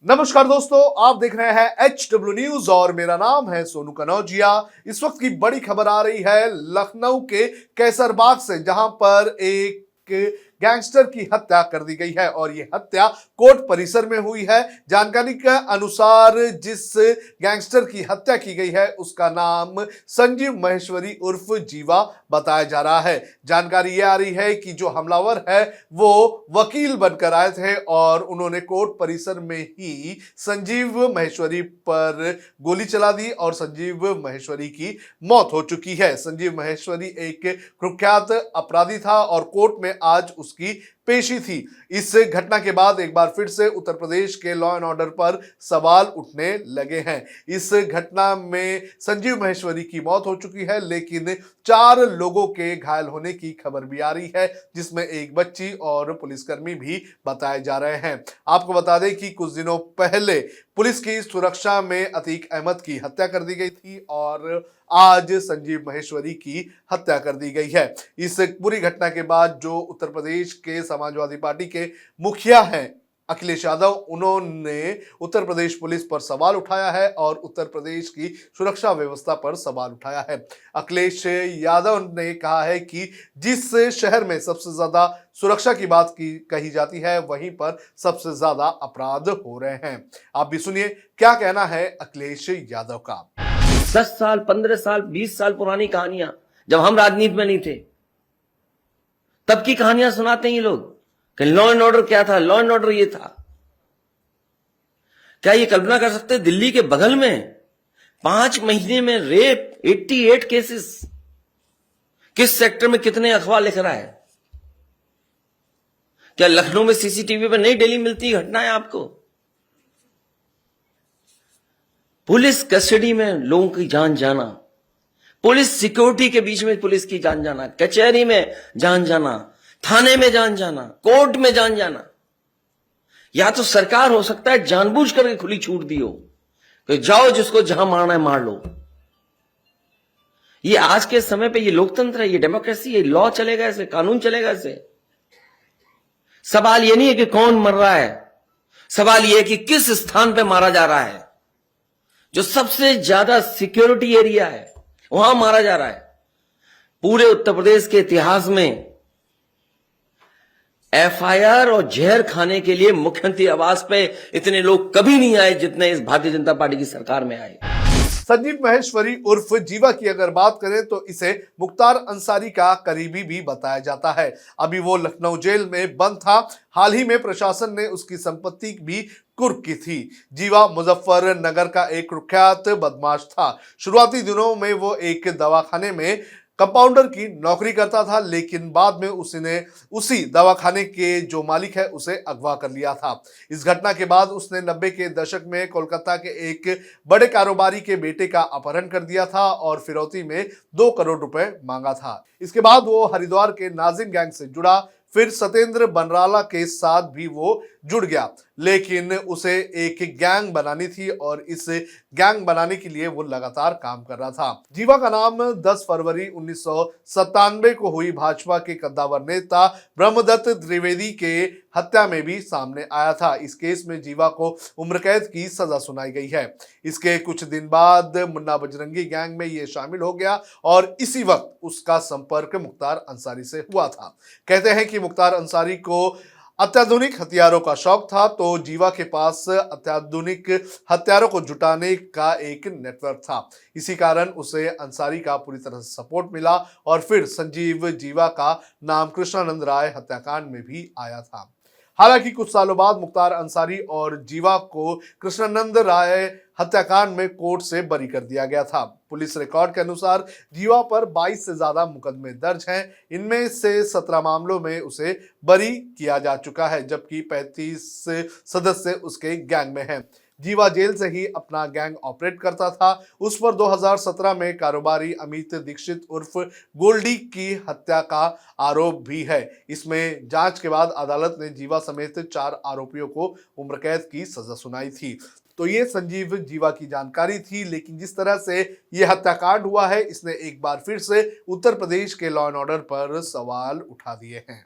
नमस्कार दोस्तों, आप देख रहे हैं HW न्यूज और मेरा नाम है सोनू कनौजिया। इस वक्त की बड़ी खबर आ रही है लखनऊ के कैसरबाग से, जहां पर एक गैंगस्टर की हत्या कर दी गई है और ये हत्या कोर्ट परिसर में हुई है। जानकारी के अनुसार जिस गैंगस्टर की हत्या की गई है उसका नाम संजीव महेश्वरी उर्फ जीवा बताया जा रहा है। जानकारी ये आ रही है कि जो हमलावर है वो वकील बनकर आए थे और उन्होंने कोर्ट परिसर में ही संजीव महेश्वरी पर गोली चला दी और संजीव महेश्वरी की मौत हो चुकी है। संजीव महेश्वरी एक कुख्यात अपराधी था और कोर्ट में आज उसकी पेशी थी। इस घटना के बाद एक बार फिर से उत्तर प्रदेश के लॉ एंड ऑर्डर पर सवाल उठने लगे हैं। इस घटना में संजीव महेश्वरी की मौत हो चुकी है, लेकिन 4 लोगों के घायल होने की खबर भी आ रही है, जिसमें एक बच्ची और पुलिसकर्मी भी बताए जा रहे हैं। आपको बता दें कि कुछ दिनों पहले पुलिस की सुरक्षा में अतीक अहमद की हत्या कर दी गई थी और आज संजीव महेश्वरी की हत्या कर दी गई है। इस पूरी घटना के बाद जो उत्तर प्रदेश के समाजवादी पार्टी के मुखिया हैं अखिलेश यादव, उन्होंने उत्तर प्रदेश पुलिस पर सवाल उठाया है और उत्तर प्रदेश की सुरक्षा व्यवस्था पर सवाल उठाया है। अखिलेश यादव ने कहा है कि जिस शहर में सबसे ज्यादा सुरक्षा की बात की कही जाती है वहीं पर सबसे ज्यादा अपराध हो रहे हैं। आप भी सुनिए क्या कहना है अखिलेश यादव का। 10 साल 15 साल 20 साल पुरानी कहानियां, जब हम राजनीति में नहीं थे तब की कहानियां सुनाते हैं ये लोग कि लॉ एंड ऑर्डर क्या था, लॉ एंड ऑर्डर ये था। क्या ये कल्पना कर सकते हैं दिल्ली के बगल में 5 महीने में रेप 88 केसेस, किस सेक्टर में कितने अखबार लिख रहा है? क्या लखनऊ में सीसीटीवी पर नहीं डेली मिलती घटनाएं आपको? पुलिस कस्टडी में लोगों की जान जाना, पुलिस सिक्योरिटी के बीच में पुलिस की जान जाना, कचहरी में जान जाना, थाने में जान जाना, कोर्ट में जान जाना। या तो सरकार हो सकता है जानबूझ करके खुली छूट दी हो कि जाओ जिसको जहां मारना है मार लो। ये आज के समय पे ये लोकतंत्र है, ये डेमोक्रेसी है, लॉ चलेगा ऐसे, कानून चलेगा ऐसे। सवाल ये नहीं है कि कौन मर रहा है, सवाल ये है कि किस स्थान पे मारा जा रहा है। जो सबसे ज्यादा सिक्योरिटी एरिया है वहां मारा जा रहा है। पूरे उत्तर प्रदेश के इतिहास में एफआईआर और जहर खाने के लिए मुख्यमंत्री आवास पे इतने लोग कभी नहीं आए जितने इस भारतीय जनता पार्टी की सरकार में आए। संजीव महेश्वरी उर्फ जीवा की अगर बात करें तो इसे मुख्तार अंसारी का करीबी भी बताया जाता है। अभी वो लखनऊ जेल में बंद था। हाल ही में प्रशासन ने उसकी संपत्ति भी कुर्क की थी। जीवा मुजफ्फरनगर का एक कुख्यात बदमाश था। शुरुआती दिनों में वो एक दवाखाने में कंपाउंडर की नौकरी करता था, लेकिन बाद में उसने उसी दवाखाने के जो मालिक है उसे अगवा कर लिया था। इस घटना के बाद उसने 90 के दशक में कोलकाता के एक बड़े कारोबारी के बेटे का अपहरण कर दिया था और फिरौती में 2 करोड़ रुपए मांगा था। इसके बाद वो हरिद्वार के नाजिम गैंग से जुड़ा, फिर सत्येंद्र बनराला के साथ भी वो जुड़ गया, लेकिन उसे एक गैंग बनानी थी और इस गैंग बनाने के लिए वो लगातार काम कर रहा था। जीवा का नाम 10 फरवरी 1997 को हुई भाजपा के कद्दावर नेता ब्रह्मदत्त द्विवेदी के हत्या में भी सामने आया था। इस केस में जीवा को उम्र कैद की सजा सुनाई गई है। इसके कुछ दिन बाद मुन्ना बजरंगी गैंग में ये शामिल हो गया और इसी वक्त उसका संपर्क मुख्तार अंसारी से हुआ था। कहते हैं कि मुख्तार अंसारी को अत्याधुनिक हथियारों का शौक था, तो जीवा के पास अत्याधुनिक हथियारों को जुटाने का एक नेटवर्क था। इसी कारण उसे अंसारी का पूरी तरह से सपोर्ट मिला और फिर संजीव जीवा का नाम कृष्णानंद राय हत्याकांड में भी आया था। हालांकि कुछ सालों बाद मुख्तार अंसारी और जीवा को कृष्णानंद राय हत्याकांड में कोर्ट से बरी कर दिया गया था। पुलिस रिकॉर्ड के अनुसार जीवा पर 22 से ज्यादा मुकदमे दर्ज हैं। इनमें से 17 मामलों में उसे बरी किया जा चुका है, जबकि 35 सदस्य उसके गैंग में हैं। जीवा जेल से ही अपना गैंग ऑपरेट करता था। उस पर 2017 में कारोबारी अमित दीक्षित उर्फ गोल्डी की हत्या का आरोप भी है। इसमें जांच के बाद अदालत ने जीवा समेत 4 आरोपियों को उम्र कैद की सजा सुनाई थी। तो ये संजीव जीवा की जानकारी थी, लेकिन जिस तरह से ये हत्याकांड हुआ है इसने एक बार फिर से उत्तर प्रदेश के लॉ एंड ऑर्डर पर सवाल उठा दिए हैं।